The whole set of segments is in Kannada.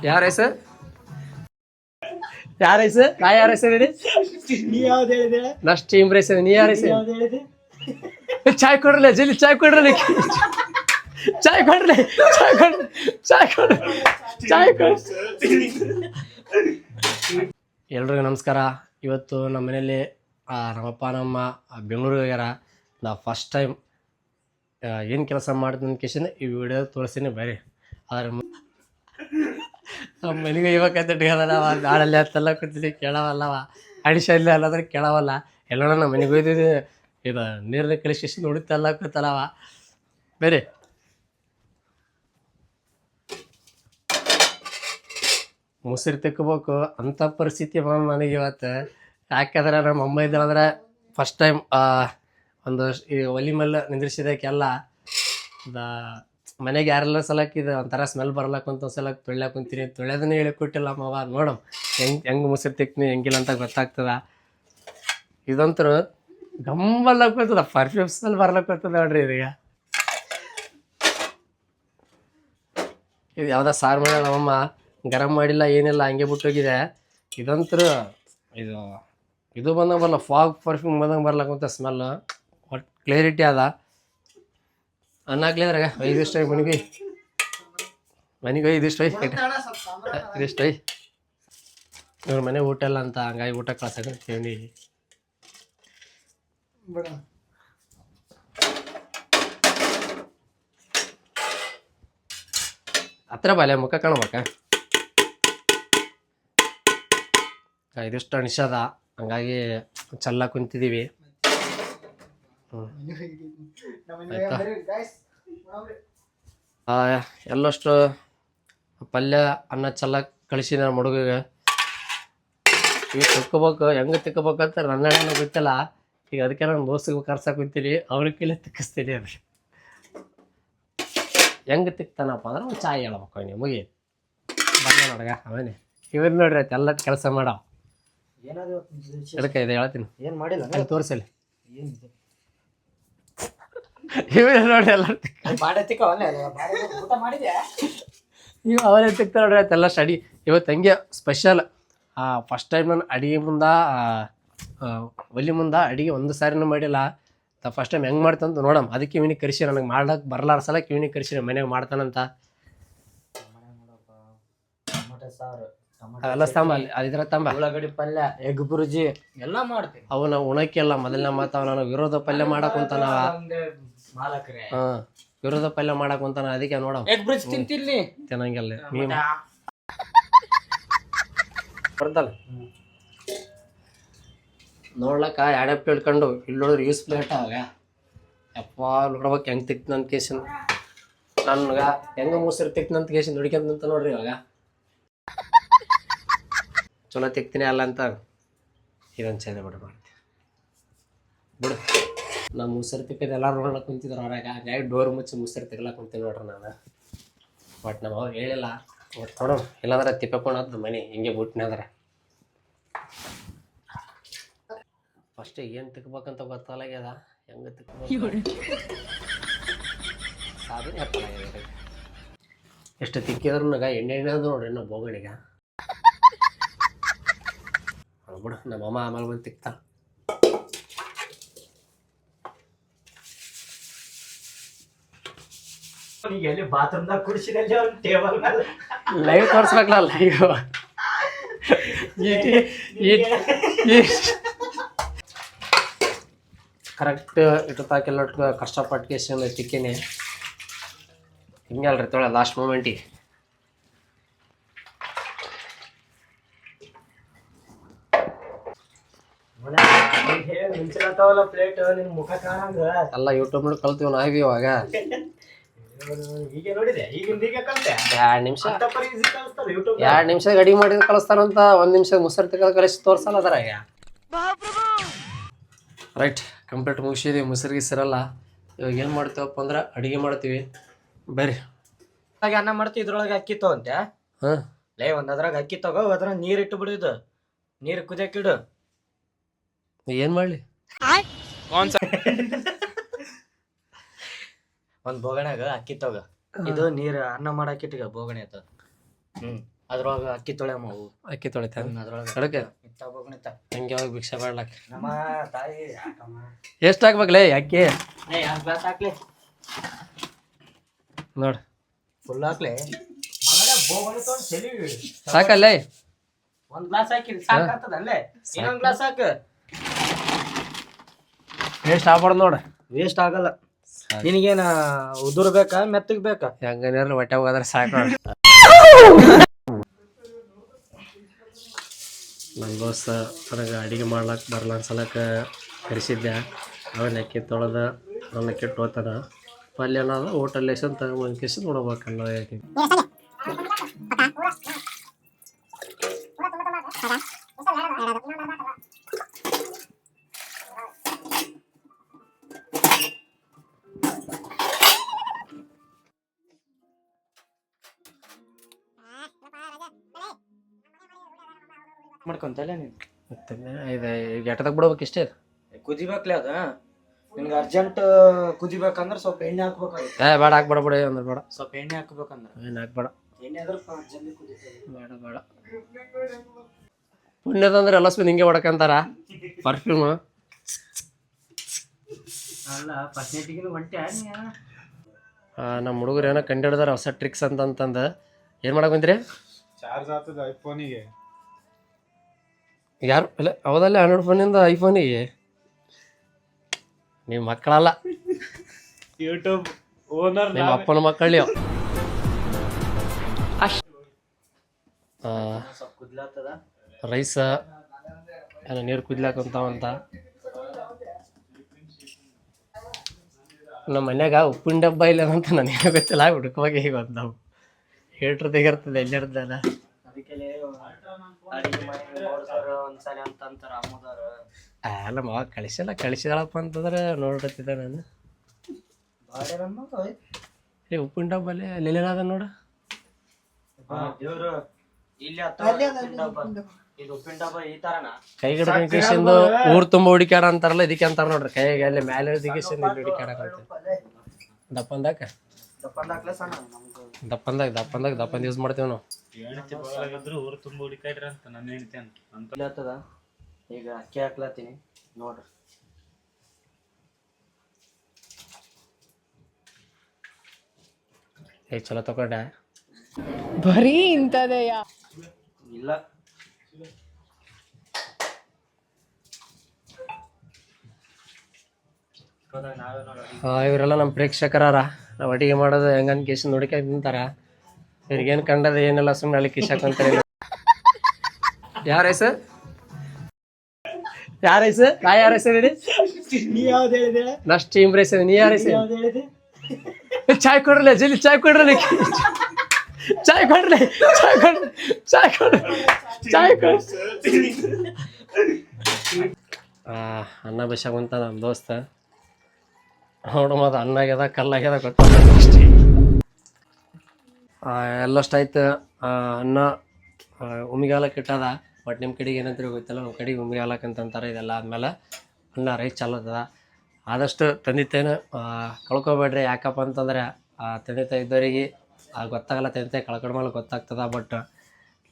ಯಾರ ಹೆಸರು ಯಾರ ಹೆಸರು ನಾ ಯಾರ ಹೆಸರು ಹೇಳಿ ನೀ ಯಾವ್ದು ಹೇಳಿದೆ? ನಾ ಸ್ಟೀಮ್ ರೈಸ್ ನೀ ಯಾರ ಹೆಸರು ಯಾವ್ದು ಹೇಳಿದೆ? ಚಾಯ್ ಕೊಡ್ರಲ್ಲ ಜಲ್ದಿ ಚಾಯ್ ಕೊಡ್ರಲ್ಲ ಚಾಯ್ ಕೊಡ್ರಿ ಚಾಯ್ ಕೊಡ್ರಿ ಚಾಯ್ ಕೊಡ್ರಿ ಚಾಯ್ ಕೊಡ್ರಿ. ಎಲ್ರಿಗೂ ನಮಸ್ಕಾರ. ಇವತ್ತು ನಮ್ಮ ಮನೇಲಿ ನಮ್ಮಪ್ಪ ನಮ್ಮ ಬೆಂಗಳೂರಿಗೆ ಹೋಗ್ಯಾರ. ನಾ ಫಸ್ಟ್ ಟೈಮ್ ಏನು ಕೆಲಸ ಮಾಡ್ತೀನಿ ಕೇಶನ್ ಈ ವಿಡಿಯೋ ತೋರಿಸ್ತೀನಿ ಬರ್ರಿ. ಆದ್ರೆ ನಮ್ಮ ಮನೆಗೆ ಇವಾಗಲ್ಲ ನಾಳಲ್ಲಿ ಹತ್ತೆಲ್ಲ ಕೂತಿದ್ವಿ ಕೇಳವಲ್ಲವ ಅಡಿಶಲ್ಲಿ ಅಲ್ಲಾದ್ರೆ ಕೇಳವಲ್ಲ ಎಲ್ಲರೂ ನಮ್ಮ ಮನೆಗೆ ಹೋಯ್ತಿದ್ವಿ. ಇದು ನೀರನ್ನ ಕಳಿಸಿ ನೋಡುತ್ತೆಲ್ಲ ಕೂತಲ್ಲವ ಬೇರೆ ಮುಸಿರು ತೆಕ್ಕೋಬೇಕು ಅಂಥ ಪರಿಸ್ಥಿತಿ ನನಗೆ ಇವತ್ತು. ಯಾಕಂದ್ರೆ ನಮ್ಮ ಅಮ್ಮ ಇದ್ದಾಳಂದ್ರೆ ಫಸ್ಟ್ ಟೈಮ್ ಒಂದು ಈ ಒಲಿ ಮೇಲೆ ನಿಂದ್ರಿಸಿದಕ್ಕೆಲ್ಲ ಮನೆಗೆ ಯಾರೆಲ್ಲ ಸಲಕ್ಕಿದೆ ಒಂಥರ ಸ್ಮೆಲ್ ಬರ್ಲಕ್ಕಂತ ಒಂದು ಸಲ ತೊಳ್ಯಾಕ ಕುಂತೀನಿ. ತೊಳ್ಯೋದನ್ನೇ ಹೇಳಿ ಕೊಟ್ಟಿಲ್ಲ ಅಮ್ಮವ. ನೋಡಮ್ ಹೆಂಗೆ ಮುಸಿರು ತೆಕ್ತೀನಿ ಹೆಂಗಿಲ್ಲ ಅಂತ ಗೊತ್ತಾಗ್ತದ. ಇದಂತರೂ ಗಂಬಲ್ಲಕ್ಕೆ ಬರ್ತದ ಪರ್ಫ್ಯೂಮ್ ಸ್ಮೆಲ್ ಬರ್ಲಕ್ಕೆ ಬರ್ತದ ನೋಡ್ರಿ. ಇದೀಗ ಇದು ಯಾವುದೋ ಸಾರು ಮಾಡಿ ನಮ್ಮಮ್ಮ ಗರಂ ಮಾಡಿಲ್ಲ ಏನಿಲ್ಲ ಹಂಗೆ ಬಿಟ್ಟೋಗಿದೆ. ಇದಂತರೂ ಇದು ಬಂದಂಗೆ ಬರಲ್ಲ, ಫಾಗ್ ಪರ್ಫ್ಯೂಮ್ ಬಂದಂಗೆ ಬರ್ಲಕ್ಕಂತ ಸ್ಮೆಲ್. ಒಟ್ಟು ಕ್ಲಿಯರಿಟಿ ಅದ ಅನ್ನಾಗ್ಲಿದ್ರಾಗ ಇದಿಷ್ಟು ಮನೆಗೆ ಇದಿಷ್ಟು ಇದಿಷ್ಟು ಇವ್ರ ಮನೆ ಊಟ ಇಲ್ಲ ಅಂತ ಹಂಗಾಗಿ ಊಟ ಕಳ್ಸಕ್ಕೆ ತಿಂಡಿ ಹತ್ರ ಬಾಲ್ಯ ಮುಖ ಕಾಣ್ಬೇಕ. ಇದಿಷ್ಟು ಅನಿಸದ ಹಂಗಾಗಿ ಚೆಲ್ಲ ಕುಂತಿದ್ದೀವಿ. ಎಲ್ಲಷ್ಟು ಪಲ್ಯ ಅನ್ನ ಚೆಲ್ಲ ಕಳಿಸಿ ನಾನು ಹುಡುಗಿಗೆ. ಈಗ ತಿಕ್ಕೋಬೇಕು ಹೆಂಗೆ ತಿಕ್ಕೋಬೇಕಂತ ನನ್ನ ಗೊತ್ತಿಲ್ಲ. ಈಗ ಅದಕ್ಕೆ ನಾನು ದೋಸ್ತಿಗೆ ಕರ್ಸಕ್ಕೆ ಕುಂತೀನಿ, ಅವ್ರ ಕೈಲೇ ತಿಕ್ಕಿಸ್ತೀನಿ. ಅದು ಹೆಂಗೆ ತಿಕ್ತಾನಪ್ಪ ಅಂದ್ರೆ ಒಂದು ಚಾಯ್ ಹೇಳ್ಬೇಕು ನೀವು ಮುಗಿ ಬಂದ ನೋಡಗ ಅವನೇ ಇವ್ರು ನೋಡ್ರಿ ಆಯ್ತು ಎಲ್ಲ ಕೆಲಸ ಮಾಡೋ ಅದಕ್ಕೆ ಇದೆ ಹೇಳ್ತೀನಿ. ಏನ್ ಮಾಡಿಲ್ಲ ತೋರಿಸಲಿ ಇವ್ರು ನೋಡ್ರಿ ಎಲ್ಲ ನೀವು ಅವರೇ ತಿಕ್ತಾ ನೋಡ್ರಿ ಆಯ್ತು ಎಲ್ಲ ಸ್ಟಡಿ. ಇವತ್ತು ಹಂಗೆ ಸ್ಪೆಷಲ್ ಫಸ್ಟ್ ಟೈಮ್ ನಾನು ಅಡುಗೆ ಒಲಿ ಮುಂದೆ ಅಡುಗೆ ಒಂದು ಸಾರಿನೂ ಮಾಡಿಲ್ಲ. ಫಸ್ಟ್ ಟೈಮ್ ಹೆಂಗೆ ಮಾಡ್ತಂತ ನೋಡಮ್. ಅದಕ್ಕೆ ಇವನಿಗೆ ಕರಿಸಿ ನನಗೆ ಮಾಡ್ಲಕ್ಕೆ ಬರ್ಲಾರ ಸಲಕ್ಕೆ ಇವನಿಗೆ ಕರಿಸಿ ಮನೆಗೆ ಮಾಡ್ತಾನಂತ. ಅವೆಲ್ಲ ತಂಬ ಅದಿದ್ರ ತಂಬ ಉಳ್ಳಾಗಡ್ಡಿ ಪಲ್ಯ ಎಗ್ ಬುರ್ಜಿ ಎಲ್ಲ ಮಾಡ್ತೀವಿ. ಅವು ನಾವು ಉಣಕ್ಕೆಲ್ಲ ಮೊದಲನೇ ಮಾತಾವ ನಾನು ವಿರೋಧ ಪಲ್ಯ ಮಾಡಕ್ ಕುಂತಾನವ. ಹಾಂ ವಿರೋಧ ಪಲ್ಯ ಮಾಡಕ್ ಕುಂತಾನ. ಅದಕ್ಕೆ ನೋಡಮ್ ಎಗ್ ಬುರ್ಜಿ ತಿಂತಿಲ್ಲಿ ತಿನ್ನಂಗಿಲ್ಲ ನೀವು ಬರ್ತಲ್ಲ ನೋಡ್ಲಕ್ಕ ಎರಡೇ ಪ್ಲೇಟ್ ಕಂಡು ಇಲ್ಲಿ ನೋಡಿದ್ರೆ ಯೂಸ್ ಪ್ಲೇಟ್ ಅವಾಗ ಯಪ್ಪ ನೋಡ್ಬೇಕು ಹೆಂಗೆ ತಿಕ್ತಂತ ಕೇಸಿನ ನನ್ಗೆ ಹೆಂಗೆ ಮುಸಿರು ತಿಕ್ತಂತ ಕೇಸಿನ ನುಡಿಕಂತ ನೋಡ್ರಿ ಇವಾಗ ಚಲೋ ತಿಕ್ತೀನಿ ಅಲ್ಲ ಅಂತ ಇದೊಂದು ಚಂದ ಬಿಡು ಮಾಡ್ತೀನಿ ಬಿಡು. ನಮ್ಮ ಮುಸಿರು ತಿಕ್ಕದು ಎಲ್ಲರೂ ನೋಡ್ಲಕ್ಕೆ ಕುಂತಿದ್ರು ಹೊರಗೆ. ಹಾಗಾಗಿ ಡೋರ್ ಮುಚ್ಚಿ ಮುಸಿರು ತೆಗ್ಲಕ್ಕೆ ಕುಂತೀನಿ ನೋಡ್ರಿ ನಾನು. ಬಟ್ ನಮ್ಮ ಅವ್ರು ಹೇಳಿಲ್ಲ ಒಟ್ಟು ನೋಡೋಣ. ಇಲ್ಲಾಂದ್ರೆ ತಿಪ್ಪಕೊಂಡದ್ದು ಮನೆ ಹಿಂಗೆ ಬಿಟ್ಟಿನಿ ಅಂದ್ರೆ ಫಸ್ಟಿಗೆ ಏನು ತಿಕ್ಬೇಕಂತ ಗೊತ್ತಾಗ್ಯಾದ. ಹೆಂಗೆ ತಿಕ್ಬೇಕು ಸಾಧನೆ ಹತ್ತಲಾಗ್ಯದ. ಎಷ್ಟು ತಿಕ್ಕಿದ್ರು ನನಗೆ ಎಣ್ಣೆ ಅದು ನೋಡ್ರಿ ನಾವು ಬೋಗಣಿಗೆ ಬಿಡು. ನಮ್ಮಮ್ಮ ಆಮೇಲೆ ಬಂದು ತಿಕ್ತಾ ಬಾತ್ರೂಮ್ದಾಗ ಕುಡಿಸಿದಲ್ಲಿ ಅವ್ನು ಟೇಬಲ್ ಮೇಲೆ ಲೈವ್ ತೋರಿಸ್ಬೇಕಲ್ಲ. ಲೈವ್ ಕರೆಕ್ಟ್ ಇಟ್ಟತಾಕೆಲ್ಲ ಕಷ್ಟಪಟ್ಟು ಕೇಸಿನ ತಿಕ್ಕೇನೆ ಹಿಂಗೆ ಅಲ್ರಿ ತೊಳೆ ಲಾಸ್ಟ್ ಮೂಮೆಂಟಿಗೆ ಪ್ಲೇಟ್ ನಿನ್ ಮುಖ ಕಾಣಂಗ ಎಲ್ಲ ಯೂಟ್ಯೂಬ್ ನೋಡಿ ಕಲ್ತೀವಿ ನಾವಿ ಇವಾಗ. ಈಗ ನೋಡಿದೆ ಈಗ ಕಲ್ತೆ 2 ನಿಮಿಷ ಅಡಿಗೆ ಮಾಡಿದ ಕಳಿಸ್ತಾರಂತ. 1 ನಿಮಿಷ ಮುಸರು ತೆಗೆದು ಕಳಿಸಿ ತೋರ್ಸಲ್ಲ ಅದ್ರಾಗ. ರೈಟ್ ಕಂಪ್ಲೀಟ್ ಮುಗಿಸಿದೀವಿ. ಮುಸರಿಗೆ ಸಿರಲ್ಲ. ಇವಾಗ ಏನು ಮಾಡ್ತೀವಪ್ಪ ಅಂದ್ರೆ ಅಡುಗೆ ಮಾಡ್ತೀವಿ ಬರ್ರಿ. ಅನ್ನ ಮಾಡ್ತೀವಿ. ಇದ್ರೊಳಗೆ ಅಕ್ಕಿ ತಗೊಂತೆ ಹಾಂ ಲೇ ಒಂದು ಅದ್ರಾಗ ಅಕ್ಕಿ ತಗೋ, ಅದ್ರಾಗ ನೀರು ಇಟ್ಟು ಬಿಡು. ನೀರು ಕುದಿಯಕ್ಕಿಡು. ಏನು ಮಾಡಲಿ ಒಂದು ಬೋಗಣ್ಯಾಗ ಅಕ್ಕಿ ತಗೋ. ಇದು ನೀರು ಅನ್ನ ಮಾಡಾಕಿಟ್ಟಿಗ ಬೋಗಣಿ ಆತ. ಅದ್ರೊಳಗ ಅಕ್ಕಿ ತೊಳೆಯಮ್ಮವು ಅಕ್ಕಿ ತೊಳಿತಾನ ಅದ್ರೊಳಗ ಅದಕ್ಕೆ ನಿಂತ ಹಂಗೆ ಹೋಗಿ ಭಿಕ್ಷೆ ಮಾಡ್ಲಾಕ ನಮ್ಮ ತಾಯಿ ಯಾಕಮ್ಮ ಎಷ್ಟು ಹಾಕ್ಬೇಕಲೇ ಅಕ್ಕಿ ಎರಡು ಗ್ಲಾಸ್ ಹಾಕ್ಲಿ ನೋಡಿ ಫುಲ್ ಹಾಕ್ಲಿ ಮಗನೇ ಬೋಗಣಿ ತೊಗೊಂಡು ಚೆಲಿ ಸಾಕಲ್ಲೇ ಒಂದ್ ಗ್ಲಾಸ್ ಹಾಕಿರಿ ಸಾಕಾಗ್ತದ ಅಲ್ಲೇ ಇನ್ನೊಂದ್ ಗ್ಲಾಸ್ ಹಾಕ ವೇಸ್ಟ್ ಆಗ್ಬಾರ್ದು ನೋಡ ವೇಸ್ಟ್ ಆಗಲ್ಲ ನಿನಗೇನ ಉದುರ್ ಬೇಕಾ ಮೆತ್ತಗ್ ಬೇಕಾ ಹೆಂಗೇನಾರ ಹೊಟ್ಟೆ ಹೋಗೋದ್ರೆ ಸಾಕು ನನ್ನ ದೋಸ್ತ ನನಗೆ ಅಡುಗೆ ಮಾಡ್ಲಕ್ಕೆ ಬರಲ್ಲ ಅನ್ಸಲಕ್ಕ ಕರೆಸಿದ್ದೆ ಆಮೇಲೆ ಅಕ್ಕಿ ತೊಳೆದ ನನ್ನ ಅಕ್ಕಿ ಹೋಗ್ತಾನ ಪಲ್ಯ ಅನ್ನೋದು ಹೋಟೆಲ್ ಲೇಸನ್ ತಗೊಂಬಂದು ಕೇಸಿ ನೋಡ್ಬೇಕಲ್ಲ ಹೇಳ್ತೀನಿ ಮಾಡ್ಕೊಂತಲ್ಲ ನೀನು ಮತ್ತೆ ಇದು ಈಗ ಎಟ್ಟದಾಗ ಬಿಡ್ಬೇಕು ಇಷ್ಟೇ ಕುದಿಬೇಕ್ಲೆ ಅದ ನಿನ್ಗೆ ಅರ್ಜೆಂಟ್ ಕುದಿಬೇಕಂದ್ರೆ ಸ್ವಲ್ಪ ಎಣ್ಣೆ ಹಾಕ್ಬೇಕಾಗುತ್ತೆ ಬೇಡ ಹಾಕ್ಬೇಡ ಬಿಡ ಅಂದ್ರೆ ಬೇಡ ಸ್ವಲ್ಪ ಎಣ್ಣೆ ಹಾಕ್ಬೇಕಂದ್ರೆ ಏನು ಹಾಕ್ಬೇಡ ಎಣ್ಣೆ ಆದ್ರೆ ಜಲ್ದಿ ಕುದಿತದೆ ಬೇಡ ಬೇಡ ಪುಣ್ಯದಂದ್ರೆ ಎಲ್ಲ ಸ್ಪಿನ್ ಹಿಂಗೆ ಹೊಡ್ಕಂತಾರ ಪರ್ಫ್ಯೂಮ್ ಅಲ್ಲ ಪರ್ಸೆಂಟಿಗೆ ಹೊಂಟೆ ನಮ್ಮ ಹುಡುಗರು ಏನೋ ಕಂಡಿಡ್ದಾರ ಹೊಸ ಟ್ರಿಕ್ಸ್ ಅಂತಂದು ಏನು ಮಾಡಕ್ ಬಂದ್ರಿ ಚಾರ್ಜ್ ಆಗ್ತದ ಐಫೋನಿಗೆ ಯಾರು ಇಲ್ಲ ಹೌದಲ್ಲ ಆಂಡ್ರಾಯ್ಡ್ ಫೋನಿಂದ ಐಫೋನಿಗೆ ನೀವು ಮಕ್ಕಳಲ್ಲ ಯೂಟ್ಯೂಬ್ ಓನರ್ ನಿಮ್ಮ ಅಪ್ಪನ ಮಕ್ಕಳು ನೀವು ಸ್ವಲ್ಪ ಕುದ್ಲಾತದ ರೈಸ ಎಲ್ಲ ನೀರು ಕುದ್ಲಾಕಂತಾವಂತ ನಮ್ಮ ಮನ್ಯಾಗ ಉಪ್ಪಿನ ಡಬ್ಬ ಇಲ್ಲ ಅಂತ ನನಗೆ ಗೊತ್ತಿಲ್ಲ ಹುಡುಕುವಾಗ ಈಗ ಒಂದು ನಾವು ಹೇಳ್ರ ತೆಗಿರ್ತದೆ ಎಲ್ಲಿರ್ತದ ಅದಕ್ಕೆ ಅಡಿಗೆ ಮಾಡಿ ನೋಡ್ತಾರ ಒಂದ್ಸಲ ಅಂತ ಅಂತಾರ ಅಮ್ಮದಾರ ಅಲ್ಲ ಮಾವ ಕಳಿಸಿದಳಪ್ಪ ಅಂತಂದ್ರೆ ನೋಡ್ತಿದ್ದೆ ನಾನು ಏ ಉಪ್ಪಿನ ಡಬ್ಬಲ್ಲಿ ಅದ ನೋಡ ದೇವ್ರು ಇಲ್ಲಿ ಇದು ಉಪ್ಪಿನ ಡಬ್ಬ ಈ ತರನ ಕೈಗಡೆ ಕಿಶಿಂದು ಊರ್ ತುಂಬ ಹುಡುಕ್ಯಾಡ ಅಂತಾರಲ್ಲ ಇದಕ್ಕೆ ಅಂತಾರ ನೋಡ್ರಿ ಕೈಗೆ ಅಲ್ಲಿ ಮೇಲೆ ಕಿಶಿಂದ ಇಲ್ಲಿ ಹುಡುಕ್ಯಾಡಕಂತ ದಪ್ಪಂದಾಕ ದಪ್ಪಂದ ಯೂಸ್ ಮಾಡ್ತೇವೆ ನಾವು ಊರು ತುಂಬ ಹುಡುಕಾಡ್ರಿ ಅಂತ ನನ್ನ ಹೆಂಡತಿ ಅಂತ ಆಗ್ತದ ಈಗ ಅಕ್ಕಿ ಹಾಕ್ಲತ್ತೀನಿ ನೋಡ್ರಿ ಚಲೋ ತಗೊಂಡ ಬರೀ ಇಂಥದೆಯಾ ಇಲ್ಲ ಇವರೆಲ್ಲ ನಮ್ಮ ಪ್ರೇಕ್ಷಕರಾರ ನಾವು ಅಡಿಗೆ ಮಾಡೋದು ಹೆಂಗನ್ ಕೇಸ್ ನೋಡಿಕ ತಿಂತಾರ ಇವ್ರಿಗೇನು ಕಂಡದ ಏನೆಲ್ಲ ಸುಮ್ಮನೆ ಅಲ್ಲಿ ಕಿಶಾಕಂತಾರೆ ಯಾರ ಹೆಸರು ನಾ ಯಾರ ಹೆಸರು ಹೇಳಿ ನೀ ಯಾವ್ದು ಹೇಳಿದೆ ನಷ್ಟ ಟೀಮ್ ರೇಸ್ ನೀ ಯಾರ ಹೆಸರು ಯಾವ್ದು ಹೇಳಿದೆ ಚಾಯ್ ಕೊಡ್ರಲ್ಲ ಜಲ್ದಿ ಚಾಯ್ ಕೊಡ್ರಲ್ಲ ಚಾಯ್ ಕೊಡ್ರಿ ಅನ್ನ ಬಸ್ಸಾಗ ಅಂತ ನಮ್ಮ ದೋಸ್ತ ನೋಡು ಮತ್ತು ಅನ್ನ ಆಗ್ಯದ ಕಲ್ಲಾಗ್ಯದ ಗೊತ್ತಾಗ್ತದೆ ಅಷ್ಟೇ ಎಲ್ಲಷ್ಟಾಯ್ತು ಅನ್ನ ಉಮಿಗಾಲಕ್ಕೆ ಇಟ್ಟದ ಬಟ್ ನಿಮ್ಮ ಕಡೆಗೆ ಏನಂತಾರೆ ಗೊತ್ತಿಲ್ಲ ನಮ್ಮ ಕಡೆಗೆ ಉಮಿಗಾಲಕ್ಕೆ ಅಂತಂತಾರೆ ಇದೆಲ್ಲ ಆದಮೇಲೆ ಅನ್ನ ರೈಸ್ ಚಾಲತ್ತದ ಆದಷ್ಟು ತಂದೆ ತಾಯಿನ ಕಳ್ಕೊಬೇಡ್ರಿ ಯಾಕಪ್ಪ ಅಂತಂದ್ರೆ ತಂದೆ ತಾಯಿ ಇದ್ದವರಿಗೆ ಗೊತ್ತಾಗಲ್ಲ ತಂದೆ ತಾಯಿ ಕಳ್ಕೊಂಡ ಮೇಲೆ ಗೊತ್ತಾಗ್ತದ ಬಟ್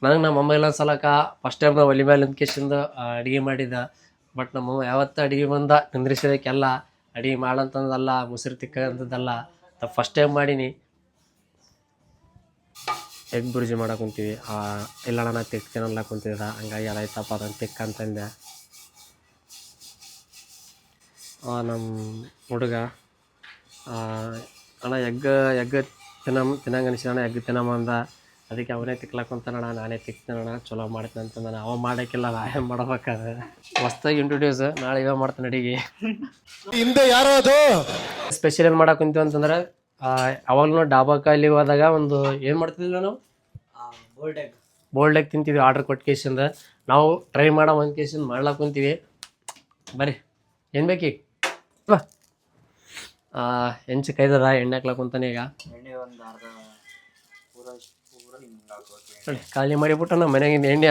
ನನಗೆ ನಮ್ಮ ಅಮ್ಮ ಇಲ್ಲೊಂದು ಸಲಕ ಫಸ್ಟ್ ಟೈಮ್ ನಾವು ಒಲಿ ಮೇಲೆ ನಿಂತ್ಕೇಶಿಂದ ಅಡುಗೆ ಮಾಡಿದ್ದ ಬಟ್ ನಮ್ಮಮ್ಮ ಯಾವತ್ತೂ ಅಡುಗೆ ಬಂದ ನಿಂದ್ರಿಸೋದಕ್ಕೆಲ್ಲ ಅಡುಗೆ ಮಾಡಂತಂದಲ್ಲ ಮುಸುರು ತಿಕ್ಕಂಥದ್ದಲ್ಲ ಫಸ್ಟ್ ಟೈಮ್ ಮಾಡೀನಿ ಎಗ್ ಬುರ್ಜಿ ಮಾಡಕ್ಕೆ ಕುಂತೀವಿ ಇಲ್ಲ ನಾನು ತಿಕ್ತೀನಲ್ಲ ಕುಂತಿದ್ದ ಹಂಗಾಗಿ ಅದಾಯ್ತಪ್ಪ ಅದನ್ನು ತಿಕ್ಕ ಅಂತಂದೆ ನಮ್ಮ ಹುಡುಗ ಅಣ್ಣ ಎಗ್ ತಿನ್ನಂಗೆ ಅನಿಸಿದಣ್ಣ ಎಗ್ ತಿನ್ನಮ್ಮ ಅಂದ ಅದಕ್ಕೆ ಅವನೇ ತಿಕ್ಲಾಕೊಂತಾನಣ್ಣ ನಾನೇ ತಿಕ್ತೀನಣ್ಣ ಚಲೋ ಮಾಡ್ತೀನಿ ಅಂತಂದ ಅವ ಮಾಡೋಕ್ಕಿಲ್ಲ ನಾ ಏನು ಮಾಡ್ಬೇಕಾದ್ರೆ ಹೊಸ್ದಾಗಿ ಇಂಟ್ರೊಡ್ಯೂಸ್ ನಾಳೆ ಇವಾಗ ಮಾಡ್ತಾನೆ ಅಡಿಗೆ ಹಿಂದೆ ಯಾರೋ ಅದು ಸ್ಪೆಷಲ್ ಏನು ಮಾಡಕ್ಕೆ ಕುಂತೀವಿ ಅಂತಂದ್ರೆ ಅವಾಗಲೂ ಡಾಬಾಕಲ್ಲಿ ಹೋದಾಗ ಒಂದು ಏನು ಮಾಡ್ತಿದ್ವಿ ನಾವು ಬೋಲ್ಡ್ ಎಗ್ ತಿಂತೀವಿ ಆರ್ಡ್ರ್ ಕೊಟ್ಟು ಕೇಸಿಂದ ನಾವು ಟ್ರೈ ಮಾಡೋ ಒಂದು ಕೇಸಿಂದ ಮಾಡ್ಲಾಕ ಕುಂತೀವಿ ಬರ್ರಿ ಏನು ಬೇಕೀಗ ಬಾ ಹೆಂಚು ಕೈದದ ಎಣ್ಣೆ ಹಾಕ್ಲಾಕ ಕುಂತಾನೆ ಈಗ ಎಣ್ಣೆ ಒಂದು ಅರ್ಧ ನೋಡಿ ಖಾಲಿ ಮಾಡಿಬಿಟ್ಟು ನಮ್ಮ ಮನೆಗಿಂದ ಎಣ್ಣೆ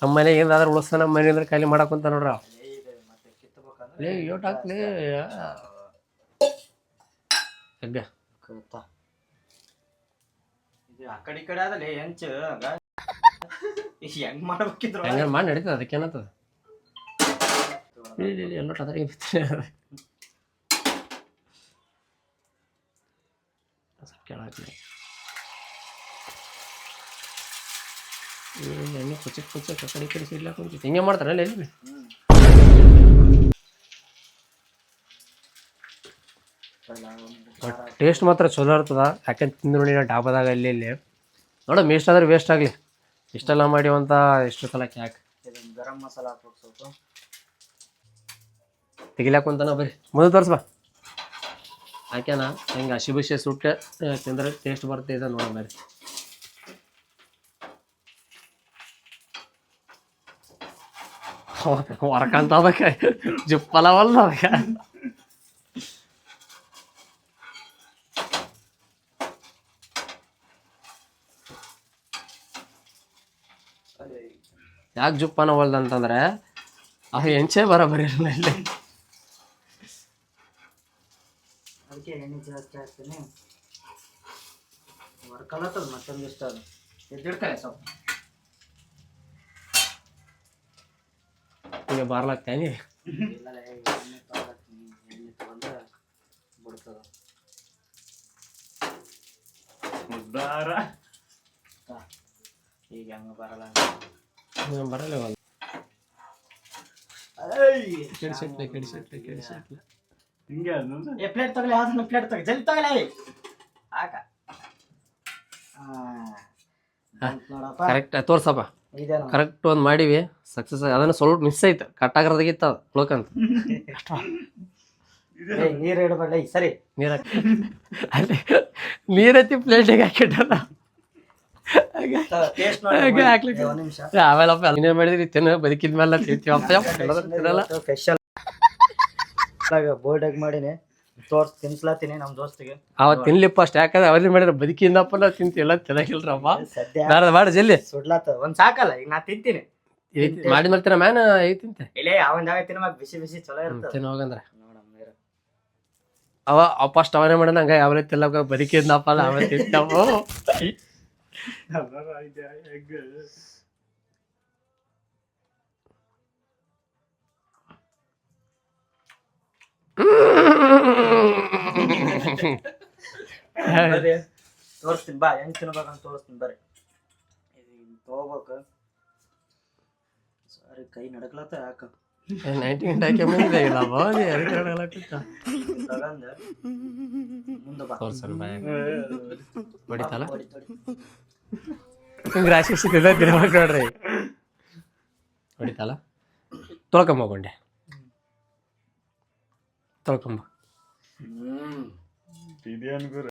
ನಮ್ಮ ಮನೆಗೆ ಏನಾದ್ರೂ ಉಳಿಸ್ತಾನ ನಮ್ಮ ಮನೆ ಅಂದ್ರೆ ಖಾಲಿ ಮಾಡಕ್ಕೆ ಕುಂತ ನೋಡ್ರ ಲೇ ಯೋಟ್ ಹಾಕ್ಲಿ ಎಗ್ಗ ಆ ಕಡೆ ಈ ಕಡೆ ಆದಲ್ಲ ಹೆಂಚು ಹೆಂಗ್ ಮಾಡ್ಬೇಕಿದ್ರು ಹೆಂಗ ಮಾಡಿ ನಡೀತದೆ ಅದಕ್ಕೇನತ್ತದ ಎಲ್ಲ ಅದ್ರಿಗೆ ಕೇಳಾಕ್ಲಿ ಎಣ್ಣೆ ಕುಚಕ್ ಕಡೆ ಕಡೆ ಸಿಡ್ಲಾಕ ಕುಂತಿತ್ತು ಹಿಂಗೆ ಮಾಡ್ತಾರಲ್ಲ ಎಲ್ಲಿ ಟೇಸ್ಟ್ ಮಾತ್ರ ಚಲೋ ಇರ್ತದ ಯಾಕಂತ ತಿಂದು ನೋಡಿ ಡಾಬಾದಾಗ ಅಲ್ಲಿ ಇಲ್ಲಿ ನೋಡ ವೇಸ್ಟ್ ಆದ್ರೆ ವೇಸ್ಟ್ ಆಗಲಿ ಇಷ್ಟೆಲ್ಲ ಮಾಡಿವಂತ ಎಷ್ಟು ಸಲ ಯಾಕೆ ಗರಂ ಮಸಾಲ ಹಾಕ್ಬೇಕು ಸ್ವಲ್ಪ ತೆಗಿಲಾಕಂತಾನ ಬರ್ರಿ ಮುಂದೆ ತೋರಿಸ್ಬಾ ಹಾಕ್ಯಾನ ಹಿಂಗೆ ಹಸಿ ಬಿಸಿ ಸುಟ್ಟೆ ತಿಂದ್ರೆ ಟೇಸ್ಟ್ ಬರ್ತಿದೆ ನೋಡ ಬರ್ರಿ ಹೊರಕಂತ ಅದಕ್ಕೆ ಜಿಪ್ಪಲವಲ್ಲ ಅದಕ್ಕೆ ಯಾಕೆ ಜುಪ್ಪನ ಹೊಲ್ದ ಅಂತಂದ್ರೆ ಅದು ಹೆಂಚೆ ಬರೋಬರಿ ಇರಲಿಲ್ಲ ಇಲ್ಲಿ ಅದಕ್ಕೆ ಎಣ್ಣೆ ಜಾಸ್ತಿ ಹಾಕ್ತೀನಿ ವರ್ಕಲತ್ತದ ಮತ್ತೊಂದು ಇಷ್ಟ ಅದು ಎದ್ದಿಡ್ತಾರೆ ಸ್ವಲ್ಪ ಈಗ ಬಾರ್ಲಾಗ್ತೇನಿ ಇಲ್ಲ ಎಣ್ಣೆ ತಗೊಂಡ್ರೆ ಬಿಡ್ತದ ಉದ್ದಾರ ಈಗ ಹೆಂಗ ಬರಲ್ಲ ಬರಲ್ಲ ಕೆಡಿಸಿಟ್ಲೆ ಹಿಂಗೆ ಅನ್ನೋದು ಏ ಪ್ಲೇಟ್ ತಗಲಿ ಯಾವ್ದನ್ನ ಪ್ಲೇಟ್ ತಗ ಜಲ್ದಿ ತಗಲಿ ಆಕ ನೋಡಪ್ಪ ಕರೆಕ್ಟ್ ತೋರ್ಸಪ್ಪ ಇದೇನು ಕರೆಕ್ಟ್ ಒಂದು ಮಾಡಿವಿ ಸಕ್ಸಸ್ ಅದನ್ನ ಸ್ವಲ್ಪ ಮಿಸ್ ಆಯ್ತು ಕಟ್ಟಾಗಿರೋದಾಗಿತ್ತು ಅದು ಉಳ್ಕಂತ ನೀರು ಇಡಬೇಡ ಸರಿ ನೀರ ಅಲ್ಲಿ ನೀರೈತಿ ಪ್ಲೇಟಿಗೆ ಹಾಕಿಟ್ಟಲ್ಲ ಟೇಸ್ಟ್ ಹಾಕ್ಲಿಕ್ಕೆ ಒಂದು ನಿಮಿಷ ಆಮೇಲಪ್ಪ ಇನ್ನೇನು ಮಾಡಿದ್ರಿ ತಿನ್ನ ಬದುಕಿದ್ಮೇಲೆ ತಿಂತೀವಪ್ಪ ತಿನ್ನಲ್ಲ ಸ್ಪೆಷಲ್ ಬೋರ್ಡ್ ಆಗಿ ಮಾಡೀನಿ ತಿನ್ಸ್ಲಾತೀನಿ ನಮ್ ದೋಸ್ತಿಗೆ ಅವತ್ತು ತಿನ್ಲಿಪ್ಪ ಅಷ್ಟು ಯಾಕಂದ್ರೆ ಅವ್ರಿಗೆ ಮಾಡಿದ್ರೆ ಬದುಕಿಂದಪ್ಪ ನಾವು ತಿಂತೀವಲ್ಲ ತಿನ್ನಕಿಲ್ರಪ್ಪ ಸದ್ಯ ಬೇಡ ಮಾಡಿ ಜಲ್ದಿ ಸುಡ್ಲಾತ ಒಂದ್ ಸಾಕಲ್ಲ ಈಗ ನಾ ತಿಂತೀನಿ ಮಾಡಿ ಮಾಡ್ತೀರ ಮ್ಯಾನ ಐತಿ ತಿಂತೆ ಇಲ್ಲೇ ಅವನ್ ಜಾಗ ತಿನ್ಬೇಕು ಬಿಸಿ ಬಿಸಿ ಚಲೋ ಇರ್ತದೆ ತಿನ್ನ ಹೋಗಂದ್ರೆ ನೋಡಮ್ಮ ಅವ ಫಸ್ಟ್ ಅವನೇ ಮಾಡೋಣ ಹಂಗ ಯಾವ ರೀತಿ ಎಲ್ಲ ಬದುಕಿದ್ನಪ್ಪ ಅಲ್ಲ ಅವೇ ತಿಂತಾವು ಎಗ್ ತೋರಿಸ್ತೀನಿ ಬಾ ಹೆಂಗ್ ತಿನ್ಬೇಕಂತ ತೋರಿಸ್ತೀನಿ ಬರ್ರಿ ತಗೋಬೇಕು ಸಾರಿ ಕೈ ನಡಕ್ಲತ್ತ ಯಾಕ 90 ಗಂಟೆ ಮುಂದೆ ಇಲ್ಲ ಬಾದಿ ಅದಕ್ಕೆ ತಗಂದ ಮುಂದೆ ಬಾ ತೋರ್ಸನ್ ಬಾಯ್ ಹೊಡಿತಲ್ಲ ಹೊಡಿ. ಹಿಂಗೆ ರಾಶಿ ಸಿಕ್ಕಿದ್ರೆ ತಿನ್ಬೇಕು ನೋಡ್ರಿ ಹೊಡಿತಲ್ಲ ತೊಳ್ಕೊಂಬೋಗೊಂಡೆ ತೊಳ್ಕೊಂಬ ಇದೇನು ಗುರು